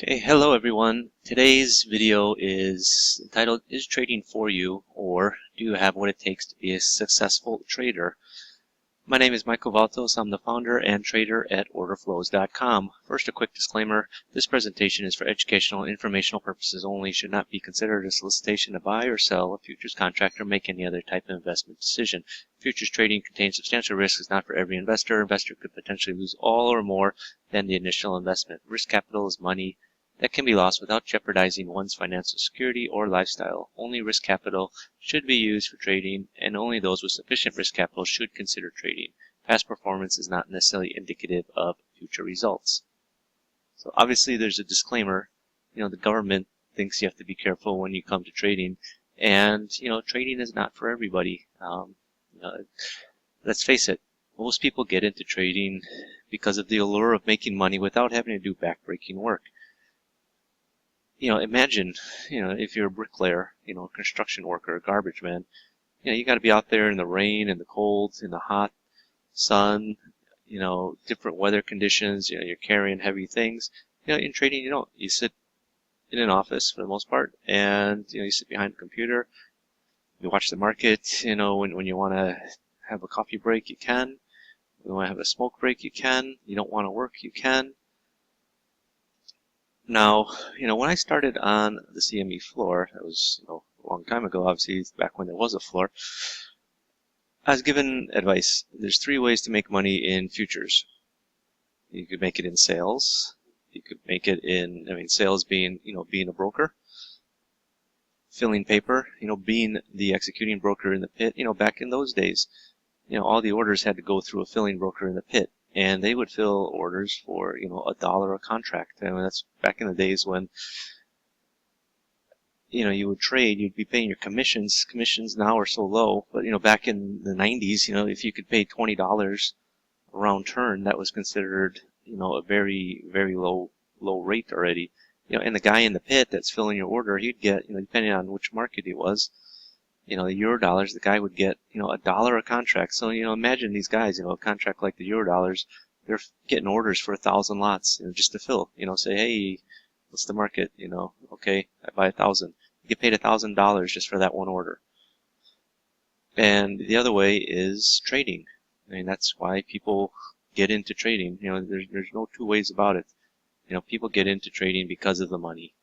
Okay, hello everyone. Today's video is entitled, Is Trading For You, or Do You Have What It Takes to Be a Successful Trader? My name is Michael Valtos. I'm the founder and trader at Orderflows.com. First, a quick disclaimer. This presentation is for educational and informational purposes only, should not be considered a solicitation to buy or sell a futures contract or make any other type of investment decision. Futures trading contains substantial risk, is not for every investor. Investor could potentially lose all or more than the initial investment. Risk capital is money that can be lost without jeopardizing one's financial security or lifestyle. Only risk capital should be used for trading, and only those with sufficient risk capital should consider trading. Past performance is not necessarily indicative of future results. So obviously there's a disclaimer. The government thinks you have to be careful when you come to trading, and trading is not for everybody. Let's face it, most people get into trading because of the allure of making money without having to do backbreaking work. Imagine, if you're a bricklayer, construction worker, a garbage man, you got to be out there in the rain and the cold, in the hot sun, different weather conditions, you're carrying heavy things. In trading, you don't. You sit in an office for the most part, and, you sit behind a computer, you watch the market, when you want to have a coffee break, you can. When you want to have a smoke break, you can. You don't want to work, you can. Now, when I started on the CME floor, that was a long time ago, obviously, back when there was a floor, I was given advice. There's three ways to make money in futures. You could make it in sales. You could make it in, sales being, being a broker. Filling paper, being the executing broker in the pit. Back in those days, all the orders had to go through a filling broker in the pit. And they would fill orders for, $1 a contract. That's back in the days when, you would trade, you'd be paying your commissions. Commissions now are so low, but, back in the 90s, if you could pay $20 a round turn, that was considered, a very, very low rate already. And the guy in the pit that's filling your order, he'd get, depending on which market he was, the euro dollars, the guy would get, $1 a contract. So, imagine these guys, a contract like the euro dollars, they're getting orders for 1,000 lots, just to fill, say, hey, what's the market? Okay, I buy 1,000. You get paid $1,000 just for that one order. And the other way is trading. That's why people get into trading. There's no two ways about it. People get into trading because of the money.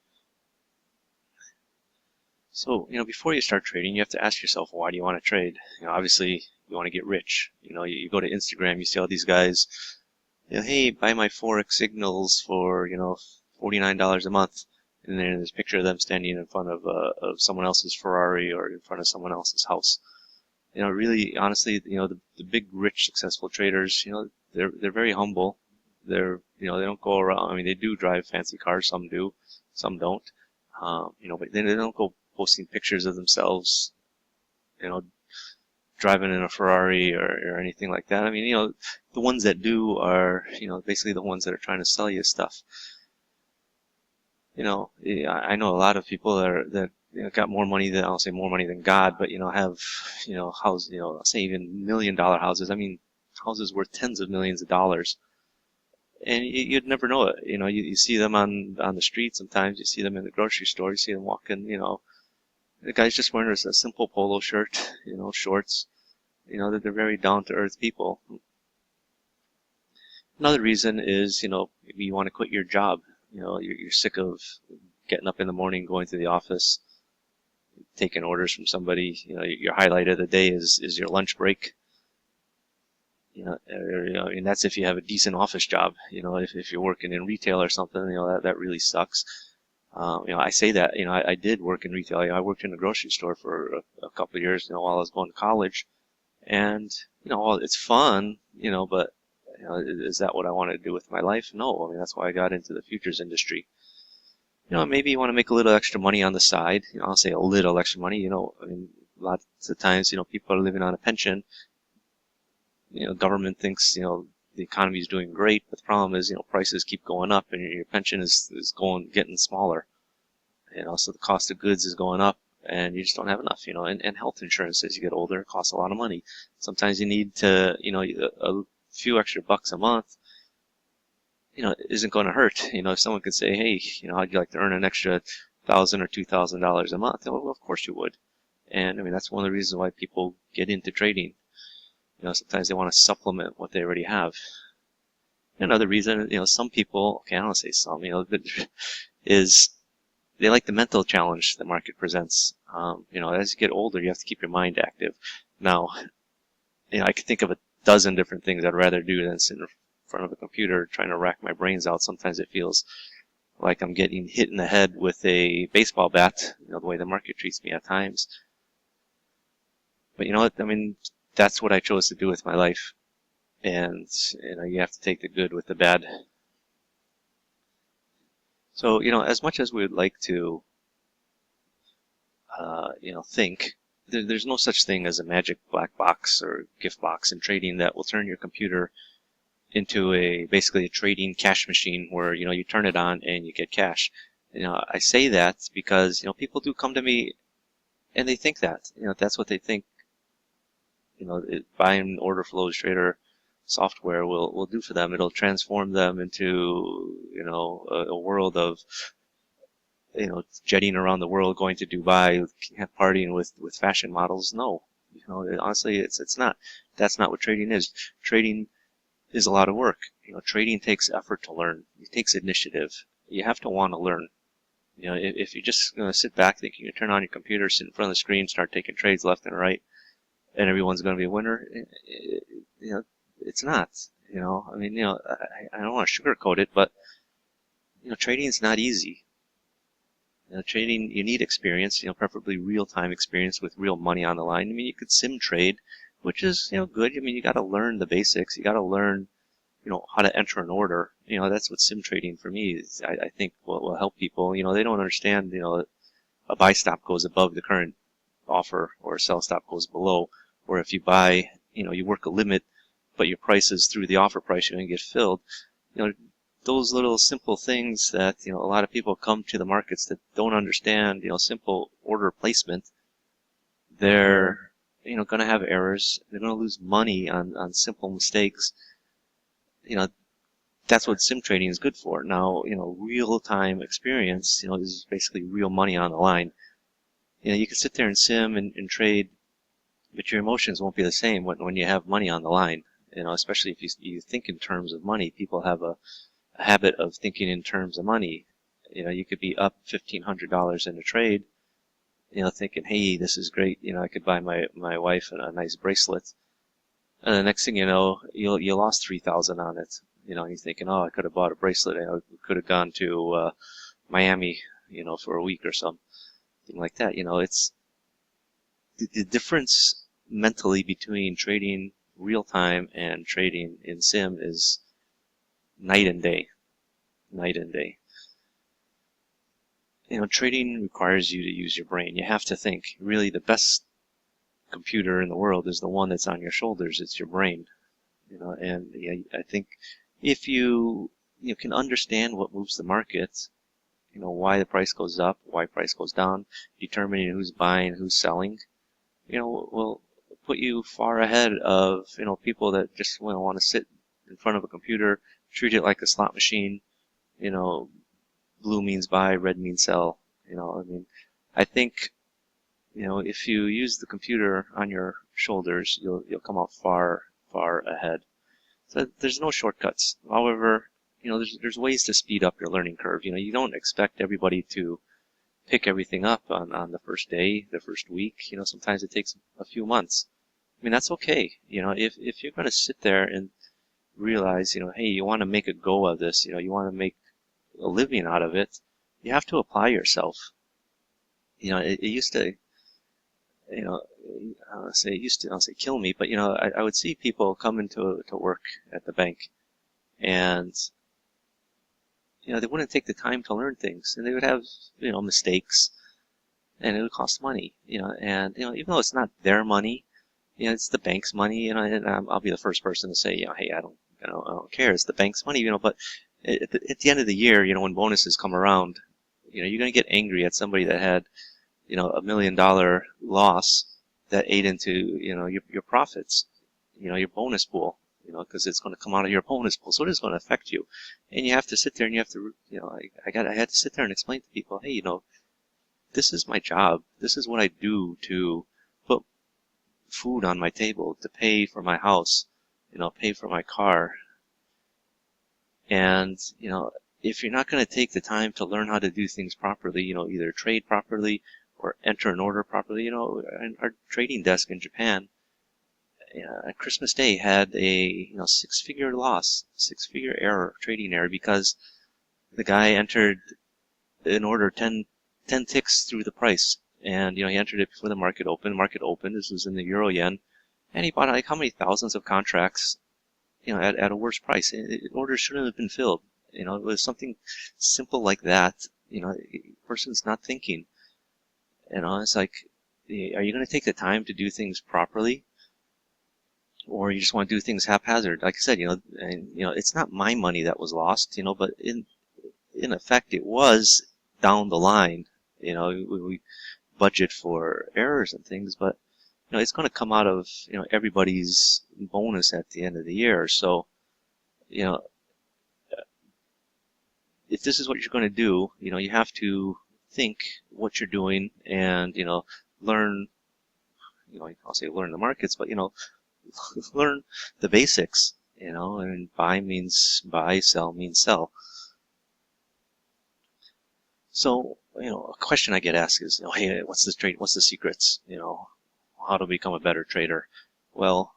So, before you start trading, you have to ask yourself, why do you want to trade? Obviously, you want to get rich. You go to Instagram, you see all these guys, hey, buy my Forex signals for, $49 a month. And then there's a picture of them standing in front of someone else's Ferrari or in front of someone else's house. Really, honestly, the big, rich, successful traders, they're very humble. They don't go around. They do drive fancy cars. Some do, some don't. But they don't go posting pictures of themselves, driving in a Ferrari or anything like that. The ones that do are, basically the ones that are trying to sell you stuff. I know a lot of people that got more money than, I'll say more money than God, but, have, houses, I'll say even $1 million houses. Houses worth tens of millions of dollars. And you'd never know it. You see them on the street sometimes. You see them in the grocery store. You see them walking, the guy's just wearing a simple polo shirt, shorts. That they're very down-to-earth people. Another reason is, maybe you want to quit your job. You're sick of getting up in the morning, going to the office, taking orders from somebody. Your highlight of the day is your lunch break. And that's if you have a decent office job. If you're working in retail or something, that really sucks. I say that, I did work in retail. I worked in a grocery store for a couple of years, while I was going to college. And, it's fun, but, is that what I want to do with my life? No. That's why I got into the futures industry. Maybe you want to make a little extra money on the side. I'll say a little extra money. Lots of times, people are living on a pension. Government thinks, the economy is doing great, but the problem is, prices keep going up and your pension is getting smaller. So the cost of goods is going up and you just don't have enough, and health insurance as you get older costs a lot of money. Sometimes you need to, a few extra bucks a month, isn't going to hurt. If someone could say, hey, how'd you like to earn an extra $1,000 or $2,000 a month? Well, of course you would. And I mean, that's one of the reasons why people get into trading. Sometimes they want to supplement what they already have. Another reason, some people, okay, I don't want to say some, is they like the mental challenge the market presents. As you get older, you have to keep your mind active. Now, I could think of a dozen different things I'd rather do than sit in front of a computer trying to rack my brains out. Sometimes it feels like I'm getting hit in the head with a baseball bat, the way the market treats me at times. But you know what? I mean, that's what I chose to do with my life. And, you have to take the good with the bad. So, as much as we would like to, think, there's no such thing as a magic black box or gift box in trading that will turn your computer into basically a trading cash machine where, you turn it on and you get cash. I say that because, people do come to me and they think that, that's what they think, buying Orderflows trader software will do for them. It'll transform them into, a world of, jetting around the world, going to Dubai, partying with fashion models. No, honestly, it's not. That's not what trading is. Trading is a lot of work. Trading takes effort to learn. It takes initiative. You have to want to learn. If you're just going to sit back thinking you turn on your computer, sit in front of the screen, start taking trades left and right, and everyone's going to be a winner, it's not. I mean, I don't want to sugarcoat it, but trading is not easy. Trading, you need experience, preferably real-time experience with real money on the line. I mean, you could sim trade, which is, good. I mean, you got to learn the basics. You got to learn, how to enter an order. That's what sim trading for me is, I think will help people. They don't understand, a buy stop goes above the current offer or a sell stop goes below. Or if you buy, you work a limit, but your price is through the offer price, you're going to get filled. Those little simple things that, a lot of people come to the markets that don't understand, simple order placement. They're, going to have errors. They're going to lose money on simple mistakes. That's what sim trading is good for. Now, real-time experience, is basically real money on the line. You can sit there and sim and trade, but your emotions won't be the same when you have money on the line. Especially if you think in terms of money. People have a habit of thinking in terms of money. You could be up $1,500 in a trade, thinking, hey, this is great. I could buy my wife a nice bracelet. And the next thing you know, you lost $3,000 on it. You're thinking, oh, I could have bought a bracelet. I could have gone to Miami, for a week or something like that. It's the difference mentally between trading real time and trading in sim is night and day. Night and day. Trading requires you to use your brain. You have to think. Really, the best computer in the world is the one that's on your shoulders. It's your brain. And I think if you can understand what moves the market, why the price goes up, why price goes down, determining who's buying, who's selling, will put you far ahead of, people that just want to sit in front of a computer, treat it like a slot machine. Blue means buy, red means sell. I mean, I think, if you use the computer on your shoulders, you'll come out far ahead. So there's no shortcuts. However, there's ways to speed up your learning curve. You don't expect everybody to pick everything up on the first day, the first week. Sometimes it takes a few months. I mean, that's okay. If you're going to sit there and realize, hey, you want to make a go of this, you want to make a living out of it, you have to apply yourself. It used to, I'll say kill me, but I would see people come into work at the bank, and they wouldn't take the time to learn things, and they would have mistakes, and it would cost money. And even though it's not their money, it's the bank's money. And I'll be the first person to say, hey, I don't care. It's the bank's money. But at the end of the year, when bonuses come around, you're going to get angry at somebody that had $1 million loss that ate into your profits, your bonus pool. because it's going to come out of your opponent's pool, so it is going to affect you. And you have to sit there and you have to, I had to sit there and explain to people, hey, this is my job. This is what I do to put food on my table, to pay for my house, pay for my car. And, if you're not going to take the time to learn how to do things properly, either trade properly or enter an order properly, our trading desk in Japan, at Christmas Day had a, six-figure loss, six-figure error, trading error, because the guy entered an order 10 ticks through the price. And, he entered it before the market opened. Market opened. This was in the euro yen. And he bought like how many thousands of contracts, at a worse price. Orders shouldn't have been filled. It was something simple like that. A person's not thinking. It's like, are you going to take the time to do things properly? Or you just want to do things haphazard? Like I said, it's not my money that was lost, but in effect, it was down the line. We budget for errors and things, but it's going to come out of everybody's bonus at the end of the year. So if this is what you're going to do, you have to think what you're doing and learn. I'll say learn the markets, but learn the basics. And buy means buy, sell means sell. So, a question I get asked is, hey, what's the secrets? How to become a better trader? Well,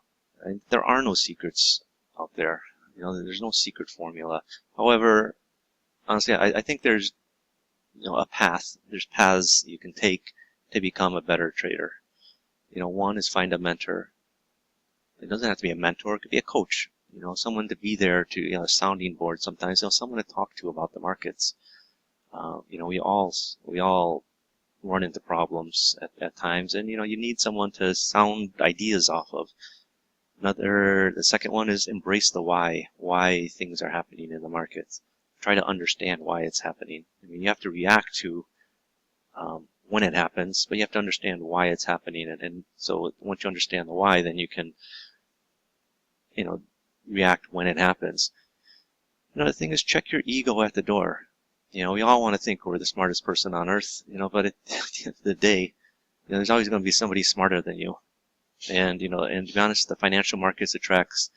there are no secrets out there. There's no secret formula. However, honestly, I think there's, a path. There's paths you can take to become a better trader. One is find a mentor. It doesn't have to be a mentor. It could be a coach. Someone to be there to, a sounding board sometimes. Someone to talk to about the markets. We all run into problems at times, and you need someone to sound ideas off of. The second one is embrace the why things are happening in the markets. Try to understand why it's happening. You have to react to when it happens, but you have to understand why it's happening, and so once you understand the why, then you can react when it happens. The thing is, check your ego at the door. We all want to think we're the smartest person on earth, but at the end of the day, there's always going to be somebody smarter than you. And, and to be honest, the financial markets attracts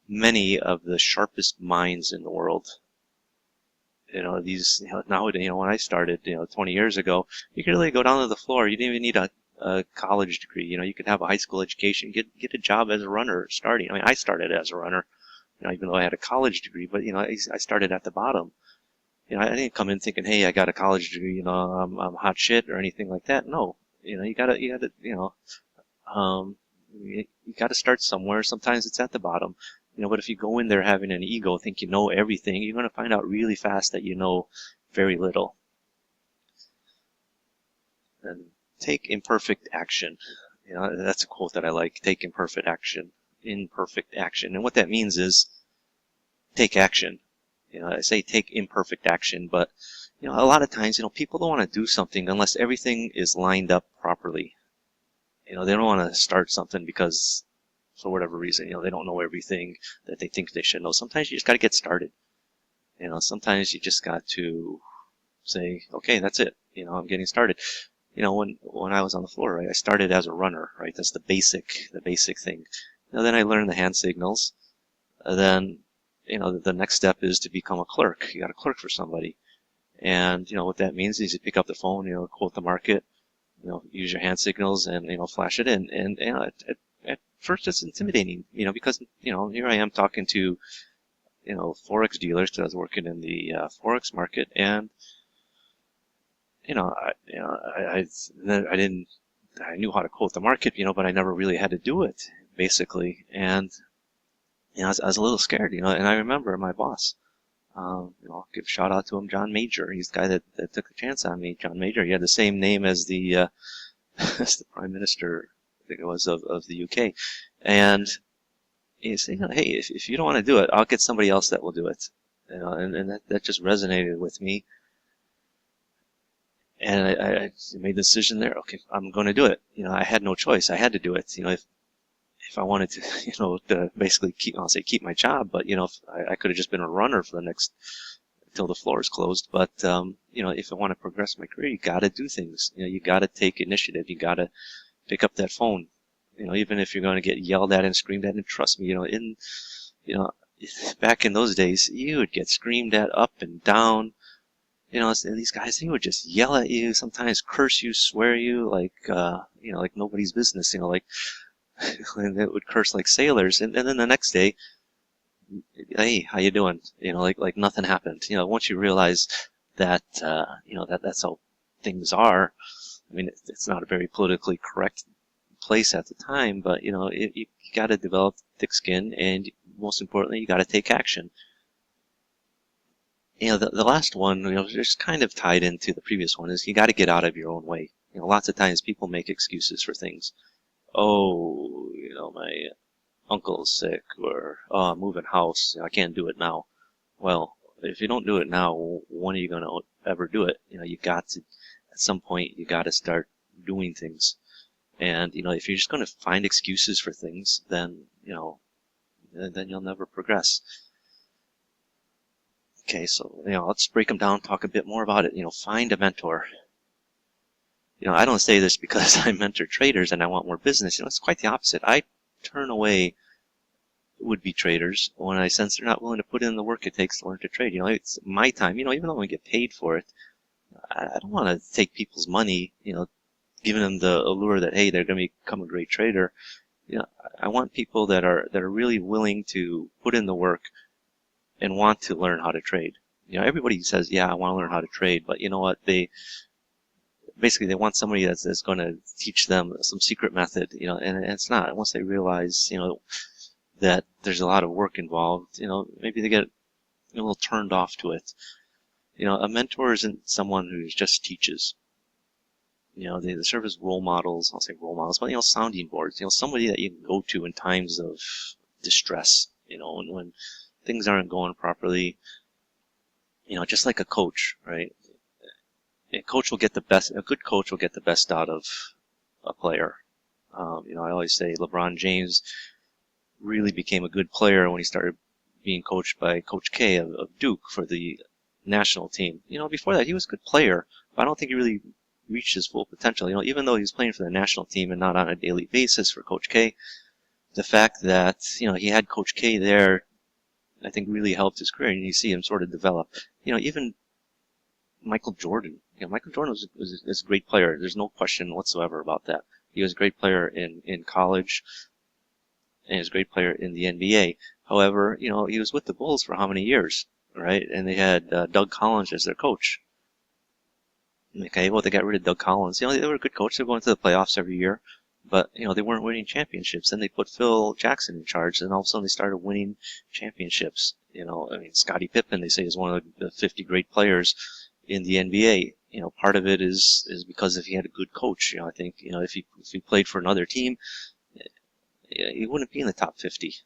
many of the sharpest minds in the world. Nowadays, when I started, 20 years ago, you could really go down to the floor. You didn't even need a college degree. You could have a high school education, get a job as a runner starting. I started as a runner, even though I had a college degree, but, I started at the bottom. I didn't come in thinking, hey, I got a college degree, I'm hot shit or anything like that. No, you gotta, you gotta start somewhere. Sometimes it's at the bottom, but if you go in there having an ego, think you know everything, you're going to find out really fast that you know very little. And take imperfect action. That's a quote that I like. Take imperfect action. And what that means is take action. I say take imperfect action, but, a lot of times, people don't want to do something unless everything is lined up properly. They don't want to start something because, for whatever reason, they don't know everything that they think they should know. Sometimes you just got to get started. Sometimes you just got to say, okay, that's it. I'm getting started. When I was on the floor, right, I started as a runner, right? That's the basic thing. Then I learned the hand signals. Then, the next step is to become a clerk. You got to clerk for somebody. And, what that means is you pick up the phone, quote the market, use your hand signals and, flash it in. And, at first it's intimidating, because, here I am talking to, Forex dealers, because I was working in the Forex market. And, I knew how to quote the market, but I never really had to do it, basically. And, I was a little scared, and I remember my boss, I'll give a shout out to him, John Major. He's the guy that took a chance on me. John Major. He had the same name as the as the Prime Minister, I think it was, of the UK. And he said, hey, if you don't want to do it, I'll get somebody else that will do it. And that just resonated with me. And I made the decision there. Okay, I'm going to do it. I had no choice. I had to do it. if I wanted to, to basically keep my job, but if I could have just been a runner for the next until the floor is closed. But if I want to progress my career, you got to do things. You got to take initiative. You got to pick up that phone. Even if you're going to get yelled at and screamed at, and trust me, back in those days, you would get screamed at up and down. And these guys, they would just yell at you, sometimes curse you, swear you, like nobody's business, like, and they would curse like sailors. And then the next day, hey, how you doing? Like nothing happened. Once you realize that, that's how things are. I mean, it's not a very politically correct place at the time, but, you got to develop thick skin, and most importantly, you got to take action. The last one, just kind of tied into the previous one, is you got to get out of your own way. Lots of times people make excuses for things. Oh, my uncle's sick, or, oh, I'm moving house, I can't do it now. Well, if you don't do it now, when are you going to ever do it? You got to, at some point, you got to start doing things. And, if you're just going to find excuses for things, then, then you'll never progress. Okay, so, let's break them down, talk a bit more about it. Find a mentor. I don't say this because I mentor traders and I want more business. It's quite the opposite. I turn away would-be traders when I sense they're not willing to put in the work it takes to learn to trade. It's my time. Even though I get paid for it, I don't want to take people's money, giving them the allure that, hey, they're going to become a great trader. I want people that are really willing to put in the work and want to learn how to trade. Everybody says, yeah, I want to learn how to trade, but you know what? They want somebody that's going to teach them some secret method, and it's not. Once they realize, that there's a lot of work involved, maybe they get a little turned off to it. A mentor isn't someone who just teaches. They serve as role models. I'll say role models, but, sounding boards, somebody that you can go to in times of distress, and when things aren't going properly, just like a coach, right? A good coach will get the best out of a player. I always say LeBron James really became a good player when he started being coached by Coach K of Duke for the national team. Before that, he was a good player, but I don't think he really reached his full potential. Even though he was playing for the national team and not on a daily basis for Coach K, the fact that, he had Coach K there, I think really helped his career, and you see him sort of develop. Even Michael Jordan. Michael Jordan was a great player. There's no question whatsoever about that. He was a great player in college, and he was a great player in the NBA. However, he was with the Bulls for how many years, right? And they had Doug Collins as their coach. Okay, well, they got rid of Doug Collins. They were a good coach. They were going to the playoffs every year, but, they weren't winning championships. Then they put Phil Jackson in charge, and all of a sudden they started winning championships. Scottie Pippen, they say, is one of the 50 great players in the NBA. Part of it is because if he had a good coach. I think, if he played for another team, he wouldn't be in the top 50.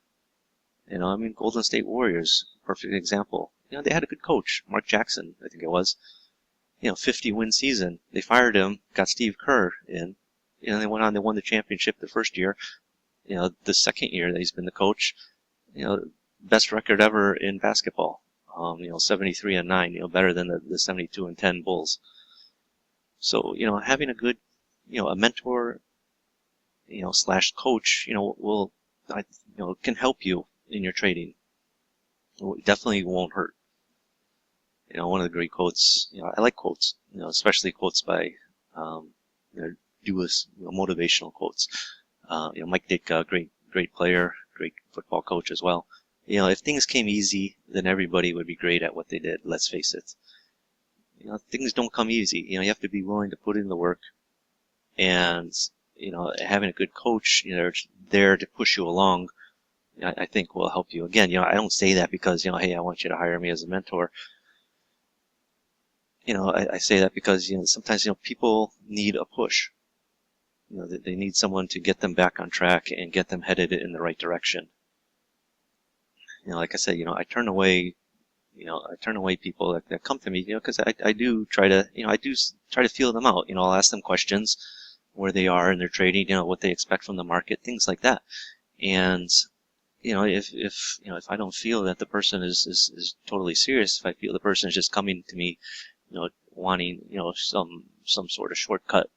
Golden State Warriors, perfect example. They had a good coach, Mark Jackson, I think it was. 50-win season. They fired him, got Steve Kerr in. They went on, they won the championship the first year. The second year that he's been the coach, best record ever in basketball. 73-9, better than the 72-10 Bulls. So, having a good, a mentor, / coach, can help you in your trading. It definitely won't hurt. One of the great quotes, I like quotes, especially quotes by, doers, motivational quotes. Mike Dick, great player, great football coach as well. If things came easy, then everybody would be great at what they did. Let's face it. Things don't come easy. You have to be willing to put in the work, and, having a good coach, there to push you along, I think will help you. Again, I don't say that because, hey, I want you to hire me as a mentor. I say that because, sometimes, people need a push. They need someone to get them back on track and get them headed in the right direction. Like I said, I turn away people that come to me, because I do try to feel them out. I'll ask them questions, where they are in their trading, what they expect from the market, things like that. And if I don't feel that the person is totally serious, if I feel the person is just coming to me, wanting some sort of shortcut,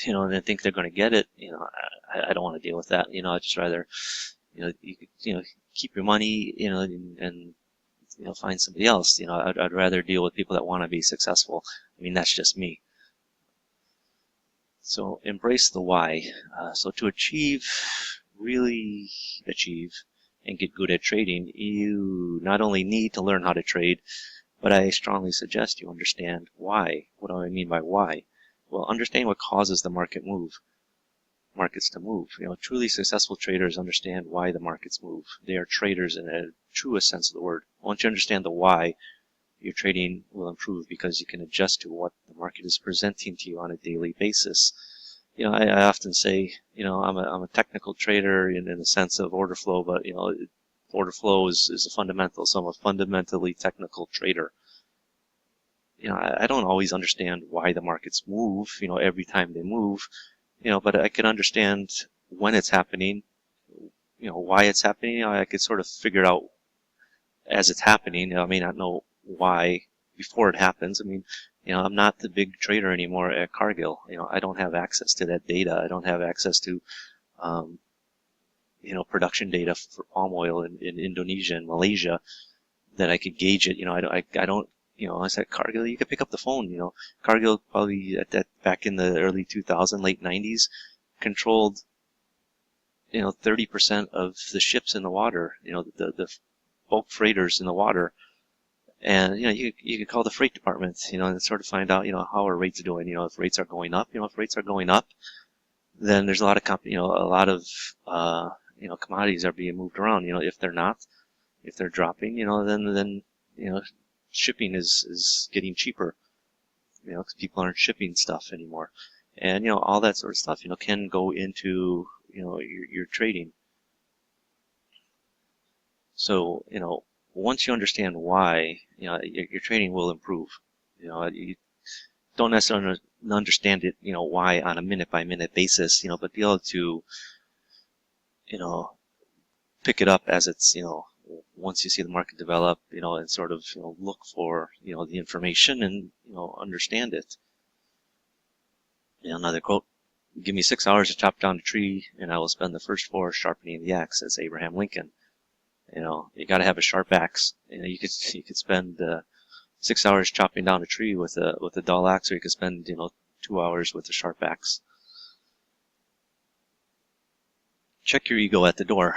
and they think they're going to get it, I don't want to deal with that. I'd just rather, you could, keep your money, and find somebody else. I'd rather deal with people that want to be successful. I mean, that's just me. So embrace the why. So to really achieve and get good at trading, you not only need to learn how to trade, but I strongly suggest you understand why. What do I mean by why? Well, understand what causes the markets to move. Truly successful traders understand why the markets move. They are traders in a truest sense of the word. Once you understand the why, your trading will improve because you can adjust to what the market is presenting to you on a daily basis. I often say, I'm a technical trader in the sense of order flow, but order flow is a fundamental, so I'm a fundamentally technical trader. I don't always understand why the markets move, every time they move, but I can understand when it's happening, why it's happening. I could sort of figure it out as it's happening. I may not know why before it happens. I mean, I'm not the big trader anymore at Cargill. I don't have access to that data. I don't have access to, production data for palm oil in Indonesia and Malaysia that I could gauge it. I don't. I said Cargill, you could pick up the phone. Cargill probably back in the early 2000s, late 90s, controlled 30% of the ships in the water. The bulk freighters in the water. And you could call the freight department, and sort of find out, how our rates are doing. If rates are going up, if rates are going up, then there's a lot of commodities are being moved around. If they're not, if they're dropping, then shipping is getting cheaper. Because people aren't shipping stuff anymore, and all that sort of stuff, can go into your trading. So once you understand why, your trading will improve. You don't necessarily understand it, why on a minute-by-minute basis, but be able to, pick it up as it's, once you see the market develop, and sort of, look for, the information and, understand it. Another quote, "Give me 6 hours to chop down a tree, and I will spend the first 4 sharpening the axe," says Abraham Lincoln. You got to have a sharp axe. You could spend 6 hours chopping down a tree with a dull axe, or you could spend 2 hours with a sharp axe. Check your ego at the door.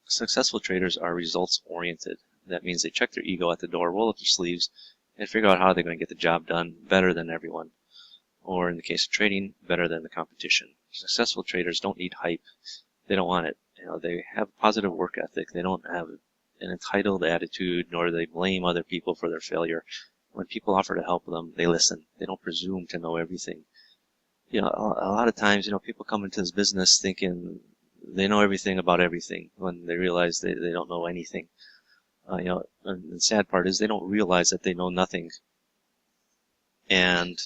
Successful traders are results oriented. That means they check their ego at the door, roll up their sleeves, and figure out how they're going to get the job done better than everyone, or in the case of trading, better than the competition. Successful traders don't need hype. They don't want it. They have a positive work ethic. They don't have an entitled attitude, nor do they blame other people for their failure. When people offer to help them, they listen. They don't presume to know everything. A lot of times, people come into this business thinking they know everything about everything when they realize they don't know anything. And the sad part is they don't realize that they know nothing. And,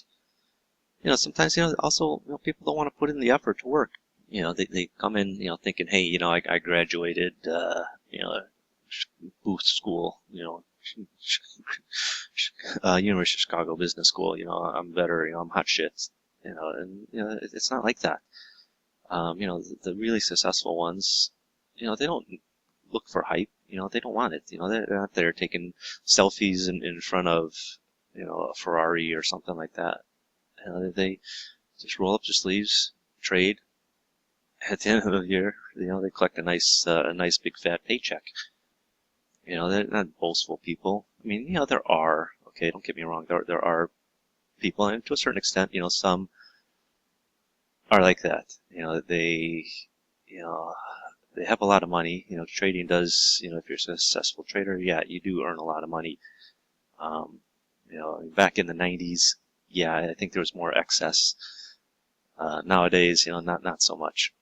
sometimes, also, people don't want to put in the effort to work. They come in, thinking, hey, I graduated, Booth School, University of Chicago Business School, I'm better, I'm hot shit, and, it's not like that. The really successful ones, they don't look for hype, they don't want it, they're not there taking selfies in front of, a Ferrari or something like that. They just roll up their sleeves, trade. At the end of the year, they collect a nice big fat paycheck. They're not boastful people. I mean, there are, okay, don't get me wrong, there are people, and to a certain extent, some are like that. They have a lot of money. Trading does, if you're a successful trader, yeah, you do earn a lot of money. Back in the 90s, yeah, I think there was more excess. Nowadays, not so much.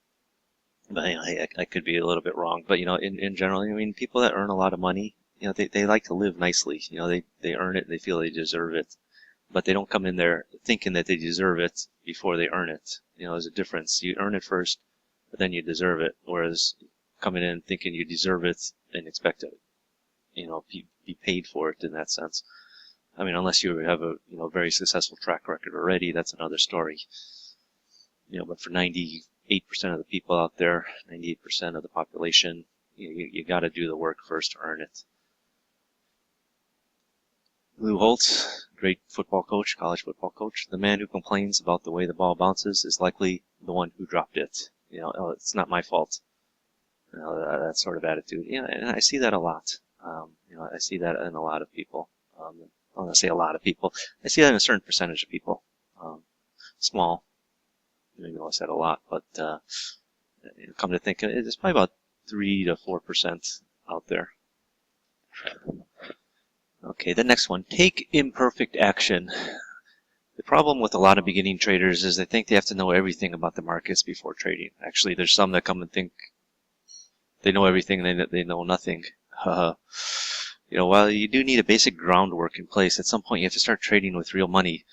But I could be a little bit wrong. But in general, I mean, people that earn a lot of money, they like to live nicely. They earn it, they feel they deserve it, but they don't come in there thinking that they deserve it before they earn it. There's a difference. You earn it first, but then you deserve it. Whereas coming in thinking you deserve it and expect to, be paid for it in that sense. I mean, unless you have a very successful track record already, that's another story. But for 98% of the people out there, 98% of the population, you got to do the work first to earn it. Lou Holtz, great football coach, college football coach. The man who complains about the way the ball bounces is likely the one who dropped it. Oh, it's not my fault. That sort of attitude. And I see that a lot. I see that in a lot of people. I don't want to say a lot of people. I see that in a certain percentage of people. Small. Maybe I said a lot, but come to think, it's probably about 3 to 4% out there. Okay, the next one. Take imperfect action. The problem with a lot of beginning traders is they think they have to know everything about the markets before trading. Actually, there's some that come and think they know everything and they know nothing. While you do need a basic groundwork in place, at some point you have to start trading with real money.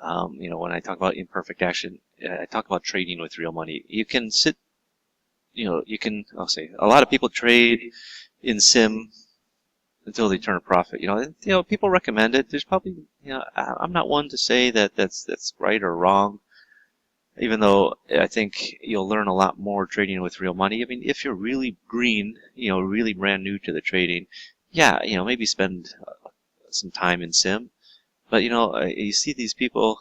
When I talk about imperfect action, I talk about trading with real money. You can sit, I'll say, a lot of people trade in sim until they turn a profit. People recommend it. There's probably, I'm not one to say that that's right or wrong, even though I think you'll learn a lot more trading with real money. I mean, if you're really green, really brand new to the trading, yeah, maybe spend some time in sim. But, you see these people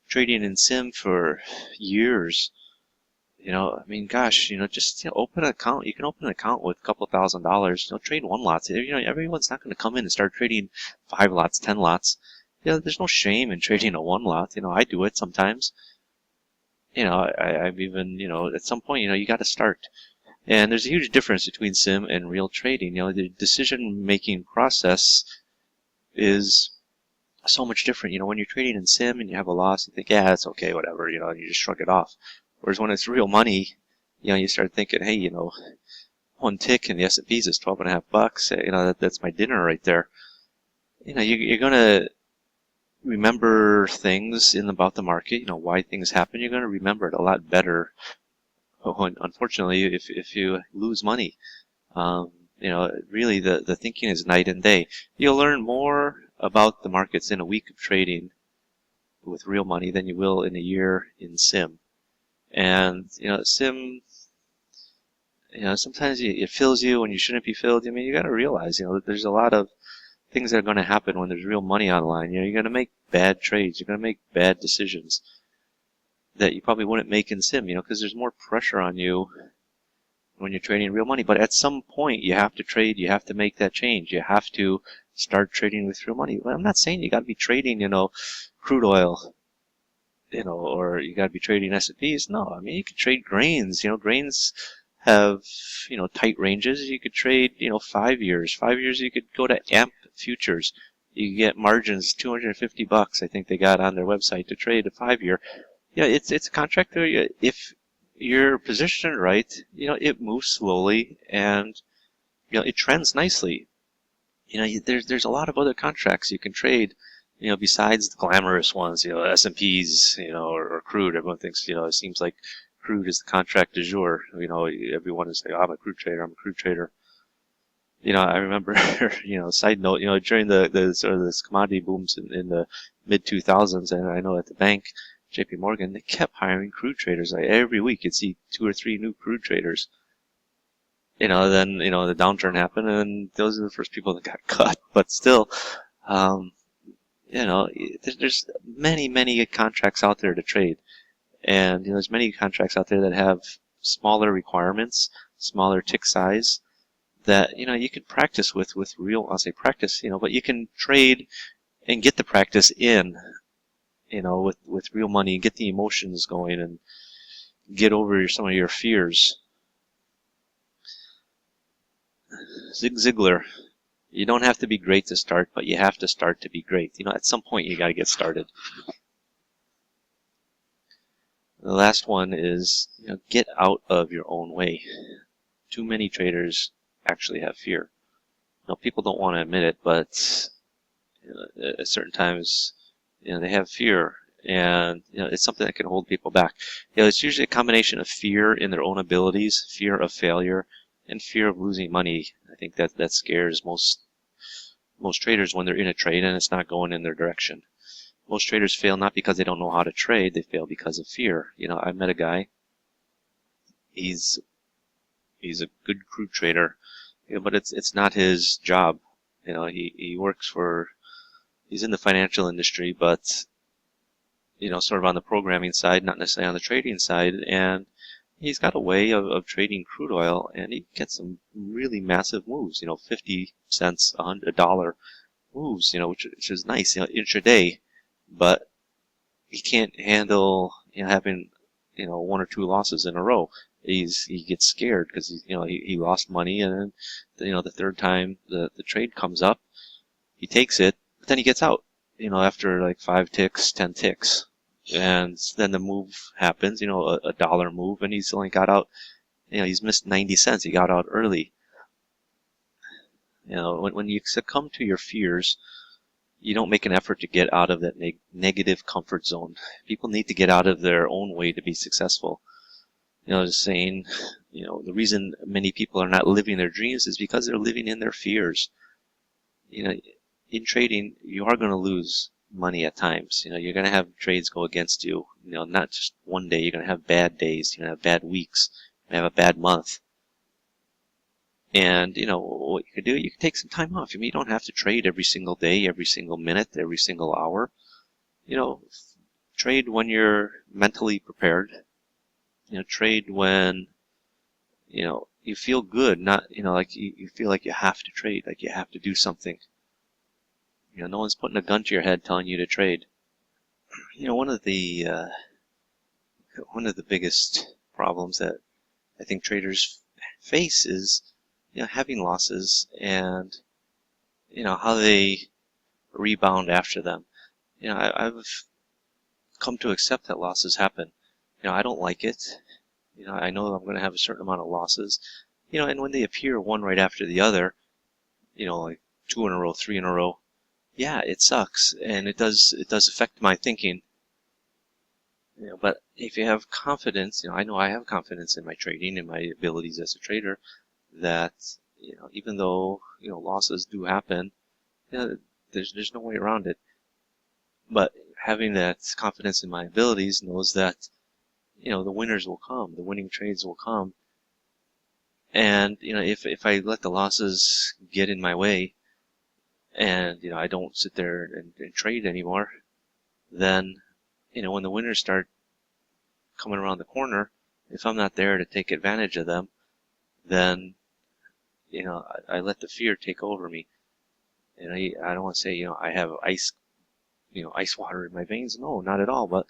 trading in sim for years. I mean, gosh, just open an account. You can open an account with a couple $1,000. Trade 1 lot. Everyone's not going to come in and start trading 5 lots, 10 lots. There's no shame in trading a 1 lot. I do it sometimes. I've even, at some point, you got to start. And there's a huge difference between sim and real trading. The decision-making process is so much different. When you're trading in sim and you have a loss, you think, yeah, it's okay, whatever, and you just shrug it off. Whereas when it's real money, you start thinking, hey, 1 tick in the S&Ps is $12.50. That's my dinner right there. You're gonna remember things about the market, why things happen. You're gonna remember it a lot better. Unfortunately, if you lose money, really the thinking is night and day. You'll learn more about the markets in a week of trading with real money than you will in a year in sim. And sim, sometimes it fills you when you shouldn't be filled. I mean, you got to realize, that there's a lot of things that are going to happen when there's real money online. You're going to make bad trades. You're going to make bad decisions that you probably wouldn't make in sim. Because there's more pressure on you when you're trading real money. But at some point, you have to trade. You have to make that change. You have to start trading with real money. Well, I'm not saying you got to be trading, crude oil, or you got to be trading S&Ps. No, I mean, you could trade grains. Grains have, tight ranges. You could trade, 5 years. 5 years, you could go to AMP futures. You get margins, $250, I think they got on their website to trade a 5-year. It's a contract there. If you're positioned right, it moves slowly and, it trends nicely. There's a lot of other contracts you can trade, besides the glamorous ones, S&Ps, or crude. Everyone thinks, it seems like crude is the contract du jour. Everyone is like, oh, I'm a crude trader. I remember, side note, during the sort of this commodity booms in the mid 2000s, and I know at the bank, JP Morgan, they kept hiring crude traders. Like every week you'd see 2 or 3 new crude traders. Then, the downturn happened and those are the first people that got cut. But still, there's many contracts out there to trade. And, there's many contracts out there that have smaller requirements, smaller tick size that, you can practice with real, I'll say practice, but you can trade and get the practice in, with real money, get the emotions going and get over some of your fears. Zig Ziglar, you don't have to be great to start, but you have to start to be great. At some point you got to get started. The last one is, get out of your own way. Too many traders actually have fear. People don't want to admit it, but at certain times, they have fear. and it's something that can hold people back. It's usually a combination of fear in their own abilities, fear of failure, and fear of losing money. I think that scares most traders when they're in a trade and it's not going in their direction. Most traders fail not because they don't know how to trade, they fail because of fear. I met a guy, he's a good crude trader, but it's not his job. He works for, he's in the financial industry, but sort of on the programming side, not necessarily on the trading side, and he's got a way of trading crude oil, and he gets some really massive moves, 50 cents, $100 moves, which is nice, intraday, but he can't handle, having, one or two losses in a row. He gets scared because he lost money, and then, the third time the trade comes up, he takes it, but then he gets out, after like 5 ticks, 10 ticks. And then the move happens, a dollar move, and he's only got out, he's missed 90 cents. He got out early. When you succumb to your fears, you don't make an effort to get out of that negative comfort zone. People need to get out of their own way to be successful. Just saying, the reason many people are not living their dreams is because they're living in their fears. In trading, you are going to lose money at times. You're going to have trades go against you. Not just one day. You're going to have bad days. You're going to have bad weeks. You're going to have a bad month. And, what you could do, you can take some time off. You don't have to trade every single day, every single minute, every single hour. Trade when you're mentally prepared. Trade when, you feel good, not, like you feel like you have to trade, like you have to do something. No one's putting a gun to your head telling you to trade. One of the biggest problems that I think traders face is, having losses and, how they rebound after them. I've come to accept that losses happen. I don't like it. I know I'm going to have a certain amount of losses. And when they appear one right after the other, like 2 in a row, 3 in a row, yeah, it sucks, and it does affect my thinking. But if you have confidence, I know I have confidence in my trading and my abilities as a trader, that even though losses do happen, there's no way around it. But having that confidence in my abilities knows that the winners will come, the winning trades will come, and if I let the losses get in my way, and I don't sit there and trade anymore, then when the winners start coming around the corner, if I'm not there to take advantage of them, then I let the fear take over me. And I don't want to say I have ice water in my veins. No, not at all. But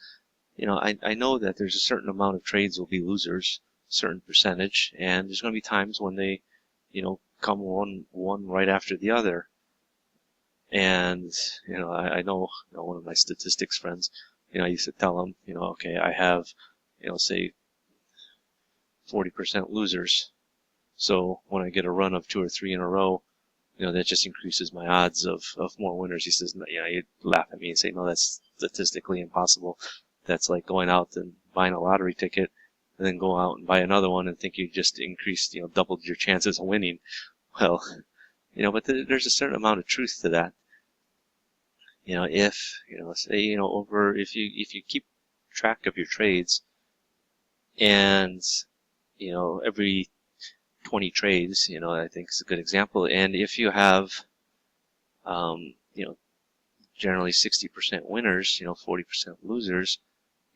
I know that there's a certain amount of trades will be losers, a certain percentage, and there's going to be times when they come one right after the other. And, I know, one of my statistics friends, I used to tell them, okay, I have, say 40% losers. So when I get a run of 2 or 3 in a row, that just increases my odds of more winners. He says, he'd laugh at me and say, no, that's statistically impossible. That's like going out and buying a lottery ticket and then go out and buy another one and think you just increased, doubled your chances of winning. Well, but there's a certain amount of truth to that. If, say, if you keep track of your trades and, every 20 trades, I think is a good example. And if you have, generally 60% winners, 40% losers,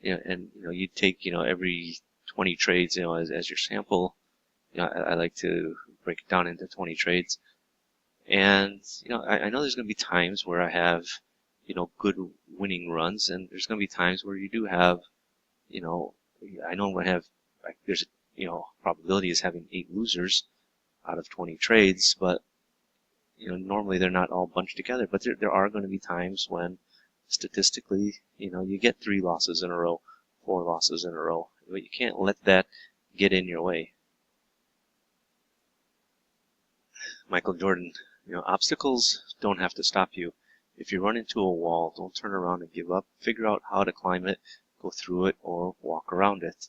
and, you take, every 20 trades, as your sample, I like to break it down into 20 trades. And, I know there's going to be times where I have, good winning runs, and there's going to be times where you do have, I know I'm going to have, there's probability is having 8 losers out of 20 trades, but normally they're not all bunched together. But there are going to be times when statistically, you get 3 losses in a row, 4 losses in a row, but you can't let that get in your way. Michael Jordan, obstacles don't have to stop you. if you run into a wall, don't turn around and give up. Figure out how to climb it, go through it, or walk around it.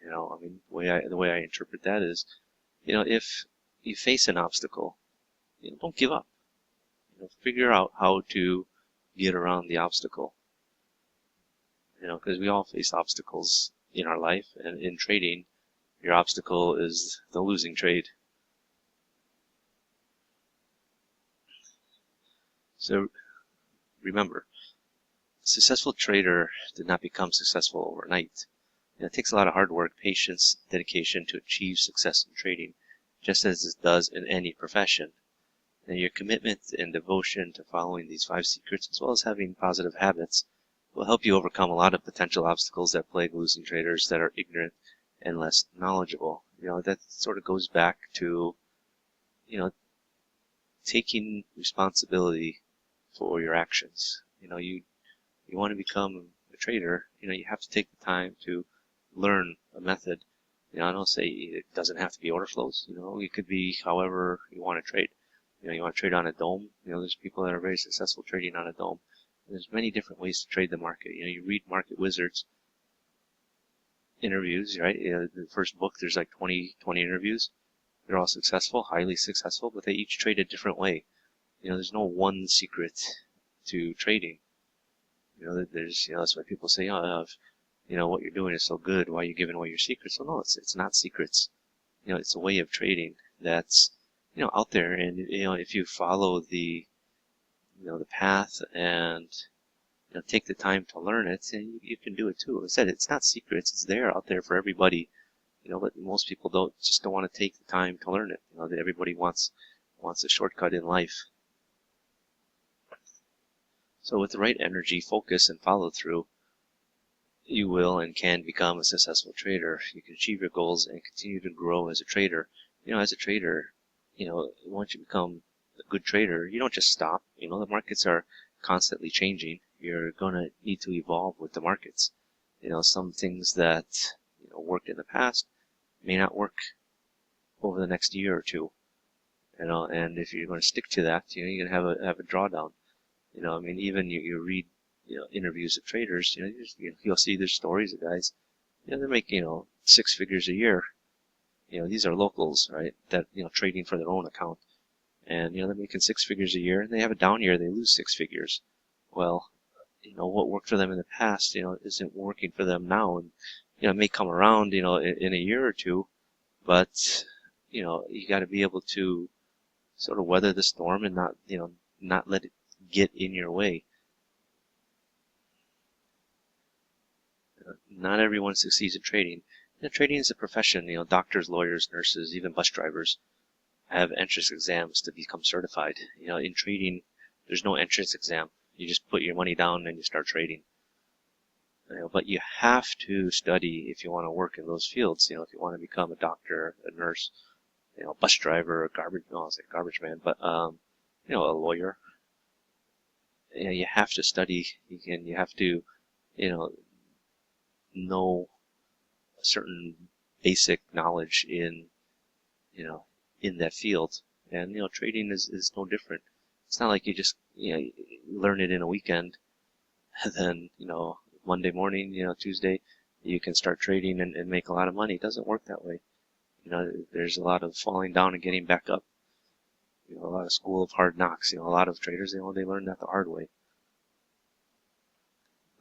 You know, I mean, the way I interpret that is, you know, if you face an obstacle, you know, don't give up. You know, figure out how to get around the obstacle. You know, because we all face obstacles in our life, and in trading, your obstacle is the losing trade. So remember, a successful trader did not become successful overnight. You know, it takes a lot of hard work, patience, dedication to achieve success in trading, just as it does in any profession. And your commitment and devotion to following these 5 secrets, as well as having positive habits, will help you overcome a lot of potential obstacles that plague losing traders that are ignorant and less knowledgeable. You know, that sort of goes back to, you know, taking responsibility for your actions. You know, you want to become a trader, you know, you have to take the time to learn a method. You know, I don't say it doesn't have to be order flows. You know, it could be however you want to trade. You know, you want to trade on a dome. You know, there's people that are very successful trading on a dome. There's many different ways to trade the market. You know, you read Market Wizards interviews, right? You know, the first book, there's like 20 interviews. They're all successful, highly successful, but they each trade a different way. You know, there's no one secret to trading. You know, there's, you know, that's why people say, oh, you know, what you're doing is so good. Why are you giving away your secrets? Well, no, it's not secrets. You know, it's a way of trading that's, you know, out there. And, you know, if you follow the, you know, the path and, you know, take the time to learn it, and you can do it too. As I said, it's not secrets. It's there out there for everybody. You know, but most people don't want to take the time to learn it. You know, that everybody wants a shortcut in life. So with the right energy, focus, and follow through, you will and can become a successful trader. You can achieve your goals and continue to grow as a trader. You know, as a trader, you know, once you become a good trader, you don't just stop. You know, the markets are constantly changing. You're going to need to evolve with the markets. You know, some things that, you know, worked in the past may not work over the next year or two. You know, and if you're going to stick to that, you know, you're going to have a drawdown. You know, I mean, even you read, you know, interviews of traders, you know, you'll see there's stories of guys, you know, they're making, you know, 6 figures a year. You know, these are locals, right, that, you know, trading for their own account. And, you know, they're making 6 figures a year, and they have a down year, they lose 6 figures. Well, you know, what worked for them in the past, you know, isn't working for them now. And, you know, it may come around, you know, in a year or two, but, you know, you got to be able to sort of weather the storm and not, you know, not let it get in your way. Not everyone succeeds in trading. You know, trading is a profession. You know, doctors, lawyers, nurses, even bus drivers have entrance exams to become certified. You know, in trading, there's no entrance exam. You just put your money down and you start trading. You know, but you have to study if you want to work in those fields. You know, if you want to become a doctor, a nurse, you know, bus driver, a garbage man, but you know, a lawyer. You know, you have to study. You have to, you know a certain basic knowledge in, you know, in that field. And, you know, trading is no different. It's not like you just, you know, learn it in a weekend and then, you know, Monday morning, you know, Tuesday, you can start trading and make a lot of money. It doesn't work that way. You know, there's a lot of falling down and getting back up. You know, a lot of school of hard knocks. You know, a lot of traders, you know, they learn that the hard way.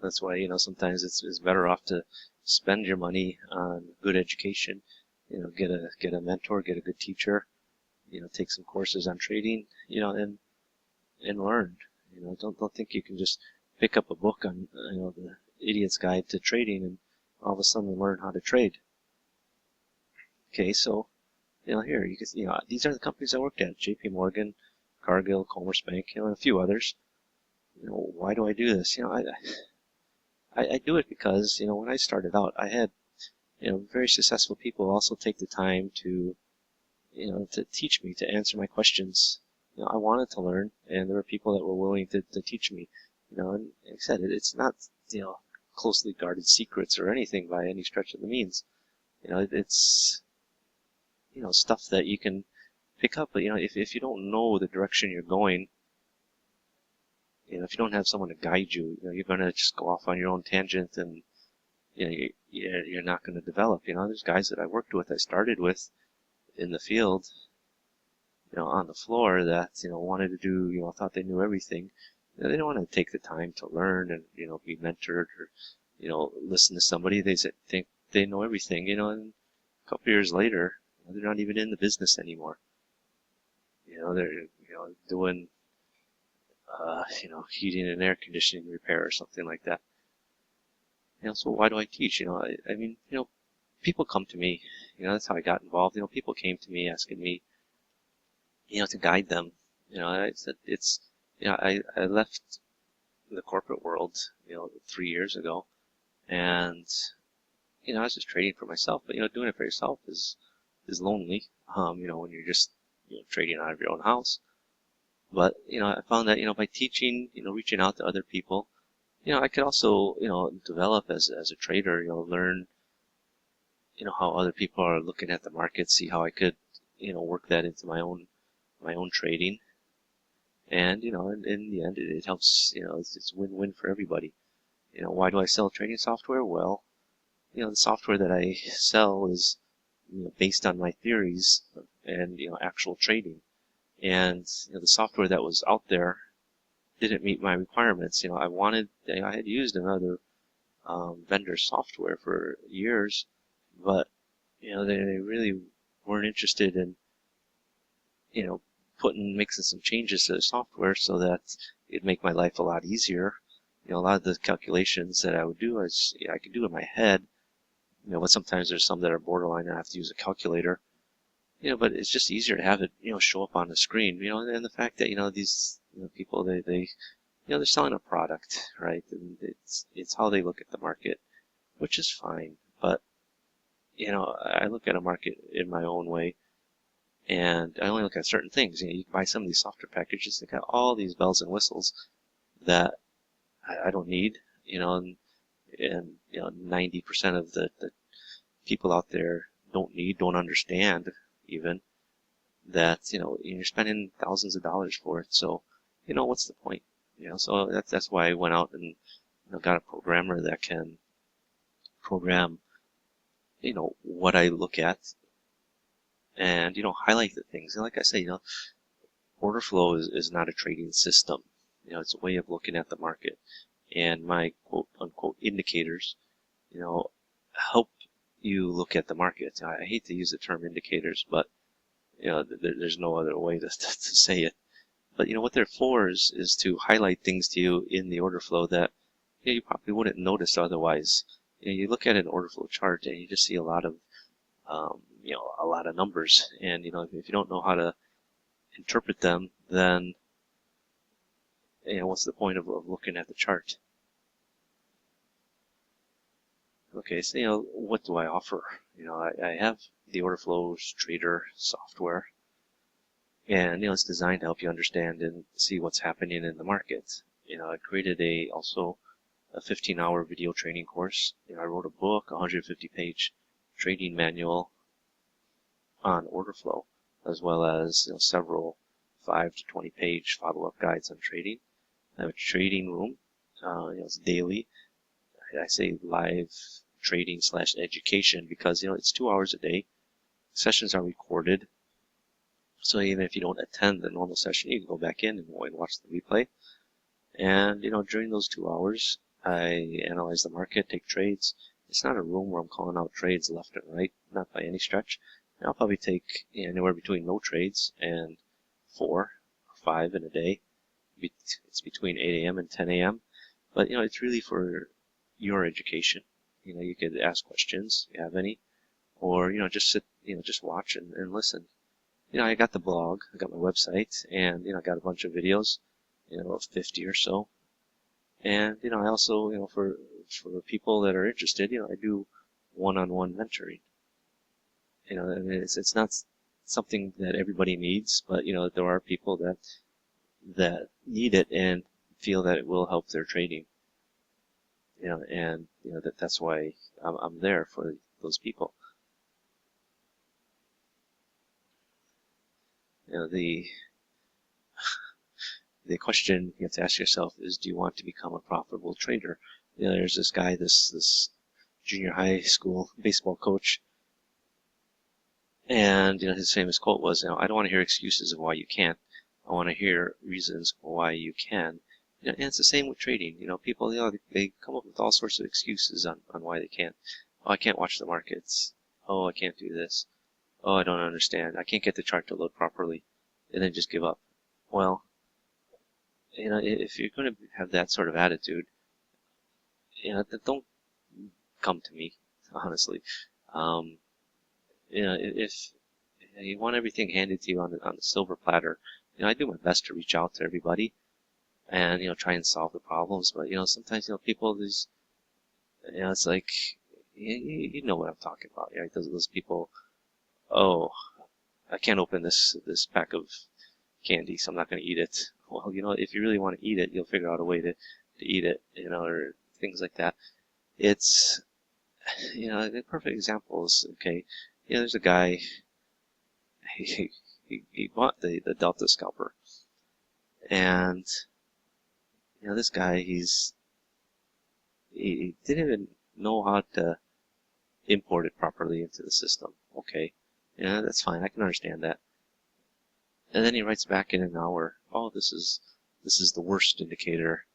That's why, you know, sometimes it's better off to spend your money on good education. You know, get a mentor, get a good teacher. You know, take some courses on trading. You know, and learn. You know, don't think you can just pick up a book on, you know, the Idiot's Guide to Trading and all of a sudden learn how to trade. Okay, so, you know, here you can, you know, these are the companies I worked at: J.P. Morgan, Cargill, Commerce Bank, you know, and a few others. You know, why do I do this? You know, I do it because, you know, when I started out, I had, you know, very successful people also take the time to, you know, to teach me, to answer my questions. You know, I wanted to learn, and there were people that were willing to teach me. You know, and like I said, it's not, you know, closely guarded secrets or anything by any stretch of the means. You know, it's, you know, stuff that you can pick up. But, you know, if you don't know the direction you're going, if you don't have someone to guide you, you're going to just go off on your own tangent, and you're not going to develop. There's guys that I worked with, I started with in the field, on the floor that, wanted to do, thought they knew everything. They didn't want to take the time to learn and, be mentored or, listen to somebody. They think they know everything, and a couple years later, they're not even in the business anymore. They're, doing, heating and air conditioning repair or something like that. So why do I teach? I mean, people come to me, that's how I got involved. People came to me asking me, to guide them. I said I left the corporate world, 3 years ago, and I was just trading for myself. But doing it for yourself is lonely. When you're just trading out of your own house. But I found that by teaching, reaching out to other people, I could also develop as a trader. Learn how other people are looking at the market, see how I could work that into my own trading. And in the end, it helps. It's win-win for everybody. Why do I sell trading software? Well, the software that I sell is based on my theories and actual trading. And the software that was out there didn't meet my requirements. I had used another vendor software for years, but they really weren't interested in mixing some changes to the software so that it'd make my life a lot easier. A lot of the calculations that I would do, I could do in my head, but sometimes there's some that are borderline and I have to use a calculator. But it's just easier to have it, show up on the screen. And the fact that these people they're selling a product, right? And it's how they look at the market, which is fine. But I look at a market in my own way. And I only look at certain things. You can buy some of these software packages that got all these bells and whistles that I don't need. And 90% of the people out there don't understand even that you're spending thousands of dollars for it. So what's the point? So that's why I went out and got a programmer that can program what I look at. And highlight the things. And like I say, order flow is not a trading system. It's a way of looking at the market. And my quote unquote indicators, help you look at the market. I hate to use the term indicators, but there's no other way to say it. But what they're for is to highlight things to you in the order flow that you probably wouldn't notice otherwise. You look at an order flow chart and you just see a lot of a lot of numbers, and if you don't know how to interpret them, then what's the point of looking at the chart? Okay, so what do I offer? I have the Orderflows Trader software, and it's designed to help you understand and see what's happening in the market. I created also a 15-hour video training course. I wrote a book, a 150-page trading manual on order flow, as well as several 5 to 20-page follow-up guides on trading. I have a trading room. It's daily. I say live trading / education because it's 2 hours a day. Sessions are recorded, so even if you don't attend the normal session, you can go back in and watch the replay. And during those 2 hours, I analyze the market, take trades. It's not a room where I'm calling out trades left and right, not by any stretch. I'll probably take anywhere between no trades and 4 or 5 in a day. It's between 8 a.m. and 10 a.m. But it's really for your education. You could ask questions if you have any, or just sit, just watch and listen. I got the blog, I got my website, and I got a bunch of videos, about 50 or so. And I also, for people that are interested, I do one-on-one mentoring. And it's not something that everybody needs, but there are people that need it and feel that it will help their trading. And that's why I'm there for those people. The the question you have to ask yourself is, do you want to become a profitable trader? You know, there's this guy, this junior high school baseball coach, and you know, his famous quote was, you know, I don't want to hear excuses of why you can't. I want to hear reasons why you can. You know, and it's the same with trading. You know, people, you know, they come up with all sorts of excuses on why they can't. Oh, I can't watch the markets. Oh, I can't do this. Oh, I don't understand. I can't get the chart to load properly, and then just give up. Well, you know, if you're going to have that sort of attitude, you know, then don't come to me, honestly. You know, if you want everything handed to you on a silver platter, you know, I do my best to reach out to everybody and, you know, try and solve the problems. But, you know, sometimes, you know, people, these, you know, it's like, you know what I'm talking about, right? Those people, oh, I can't open this pack of candy, so I'm not going to eat it. Well, you know, if you really want to eat it, you'll figure out a way to eat it, you know, or things like that. It's, you know, the perfect example is, okay, you know, there's a guy, he bought the Delta scalper, and you know, this guy, he didn't even know how to import it properly into the system. Okay, yeah, that's fine, I can understand that. And then he writes back in an hour, oh, this is the worst indicator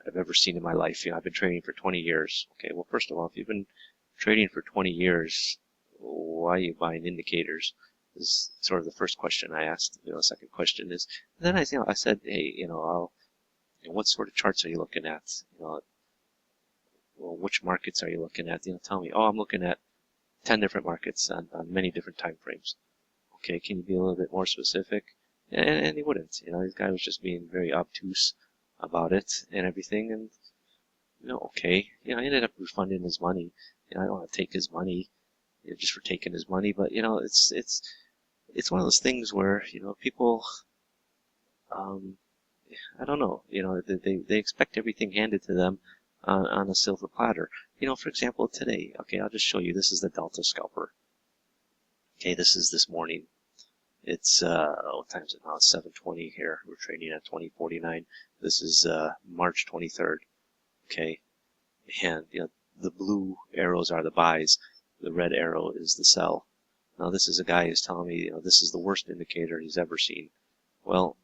I've ever seen in my life. You know, I've been trading for 20 years. Okay, well, first of all, if you've been trading for 20 years, why are you buying indicators? Is sort of the first question I asked. You know, the second question is, and then I said, hey, you know, what sort of charts are you looking at? You know, well, which markets are you looking at? You know, tell me. Oh, I'm looking at 10 different markets on many different time frames. Okay, can you be a little bit more specific? And he wouldn't. You know, this guy was just being very obtuse about it and everything. And you know, okay, you know, I ended up refunding his money. You know, I don't want to take his money, you know, just for taking his money. But you know, it's one of those things where, you know, people, I don't know, you know, they expect everything handed to them on a silver platter. You know, for example, today, okay, I'll just show you. This is the Delta scalper. Okay, this is this morning. It's what time is it now? It's 7:20 here. We're trading at 20:49. This is March 23rd. Okay, and you know, the blue arrows are the buys. The red arrow is the sell. Now this is a guy who's telling me, you know, this is the worst indicator he's ever seen. Well,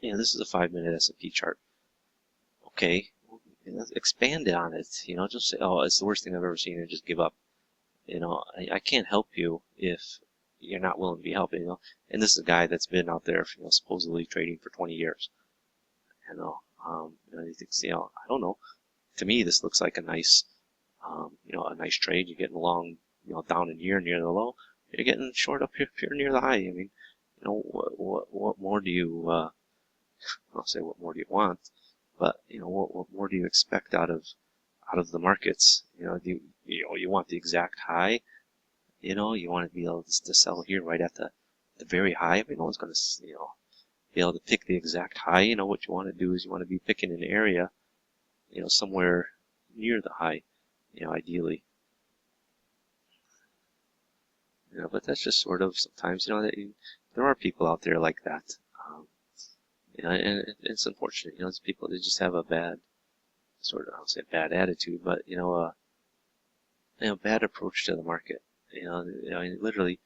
you know, this is a 5-minute S&P chart. Okay, you know, expand on it. You know, just say, oh, it's the worst thing I've ever seen, and just give up. You know, I can't help you if you're not willing to be helped. You know, and this is a guy that's been out there, you know, supposedly trading for 20 years. You know, he thinks, you know, I don't know. To me, this looks like a nice, you know, a nice trade. You're getting along, you know, down in here near the low. You're getting short up here near the high. I mean, you know, what more do you? I'll say, what more do you want? But you know, what more do you expect out of the markets? You know, you want the exact high. You know, you want to be able to sell here right at the very high. I mean, no one's going to, you know, be able to pick the exact high. You know, what you want to do is you want to be picking an area, you know, somewhere near the high, you know, ideally. You know, but that's just sort of sometimes, you know, there are people out there like that. You know, and it's unfortunate. You know, it's people that just have a bad sort of, I don't say bad attitude, but you know, bad approach to the market. You know, I mean, literally,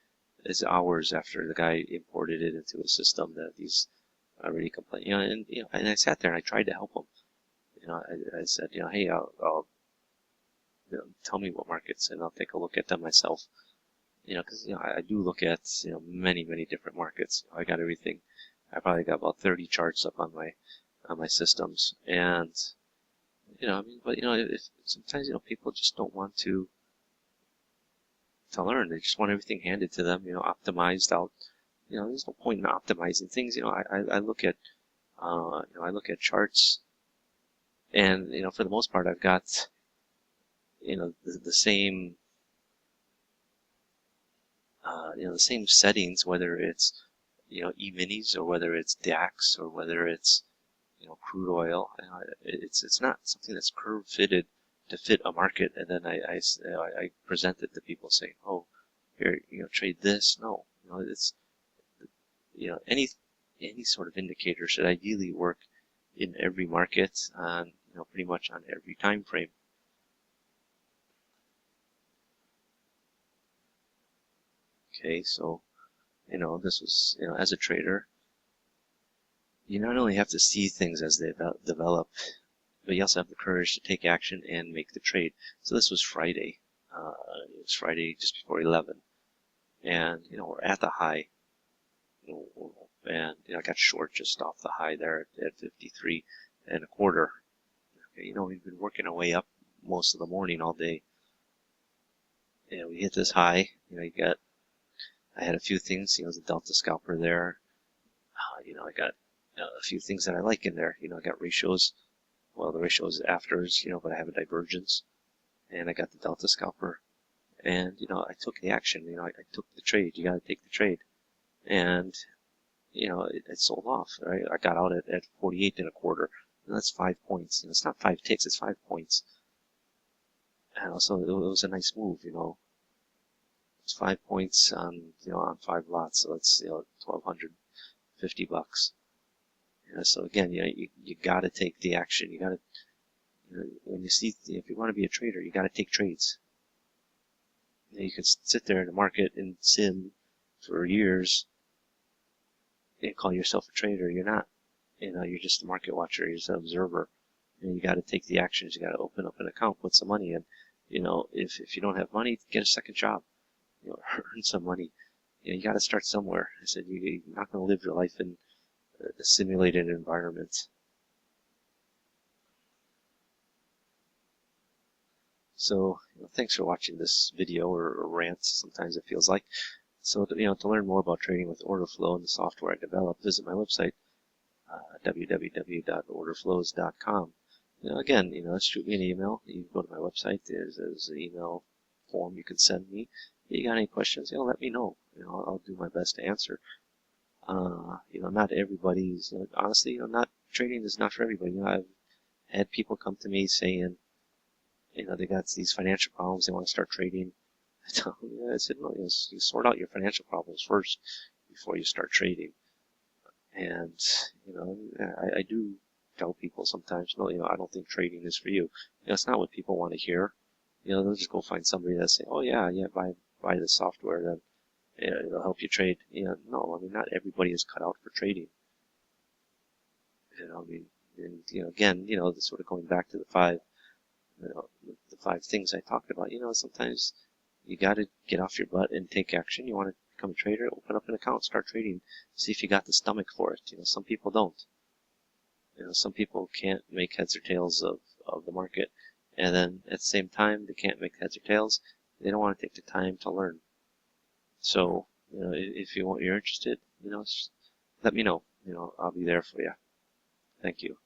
it's hours after the guy imported it into a system that he's already complaining. You know, and I sat there and I tried to help him. You know, I said, you know, hey, I'll you know, tell me what markets, and I'll take a look at them myself. You know, because you know, I do look at, you know, many different markets. You know, I got everything. I probably got about 30 charts up on my systems, and you know, I mean, but you know, if sometimes, you know, people just don't want to learn. They just want everything handed to them, you know, optimized out. You know, there's no point in optimizing things. You know, I look at, you know, I look at charts, and you know, for the most part, I've got, you know, the same, you know, the same settings, whether it's, you know, E-minis or whether it's DAX or whether it's, you know, crude oil. You know, it's not something that's curve fitted to fit a market, and then I present it to people saying, oh, here, you know, trade this. No, you know, it's, you know, any any sort of indicator should ideally work in every market on, pretty much on every time frame. Okay, so, this was, as a trader, you not only have to see things as they develop, but you also have the courage to take action and make the trade. So this was Friday. It was Friday just before 11. And, we're at the high. And, I got short just off the high there at 53 and a quarter. Okay, we've been working our way up most of the morning all day. We hit this high. I had a few things, the Delta scalper there. I got a few things that I like in there. I got ratios. Well, the ratio is afters, but I have a divergence. And I got the Delta scalper. And, I took the action. I took the trade. You got to take the trade. And, it sold off. Right? I got out at 48 and a quarter. And that's 5 points. It's not 5 ticks. It's 5 points. And so it was a nice move. It's 5 points on, on 5 lots. So it's, $1,250. So again, you got to take the action. You got to, when you see, if you want to be a trader, you got to take trades. You can sit there in the market and sim for years and call yourself a trader. You're not. You're just a market watcher. You're just an observer. You got to take the actions. You got to open up an account, put some money in. If you don't have money, get a second job. Earn some money. You got to start somewhere. I said you're not going to live your life in a simulated environment. So, thanks for watching this video or rant, sometimes it feels like. So, to learn more about trading with Orderflow and the software I developed, visit my website, www.orderflows.com. Again, shoot me an email. You can go to my website. There's an email form you can send me. If you got any questions, let me know. I'll do my best to answer. Not everybody's, honestly, not trading is not for everybody. I've had people come to me saying, they got these financial problems, they want to start trading. I said, no, you sort out your financial problems first before you start trading. And, I do tell people sometimes, no, I don't think trading is for you. It's not what people want to hear. They'll just go find somebody that say, oh yeah, buy the software, then it'll help you trade. No, not everybody is cut out for trading. And, again, sort of going back to the five things I talked about. Sometimes you got to get off your butt and take action. You want to become a trader, open up an account, start trading, see if you got the stomach for it. Some people don't. Some people can't make heads or tails of the market, and then at the same time they can't make heads or tails. They don't want to take the time to learn. So, if you're interested, let me know. I'll be there for you. Thank you.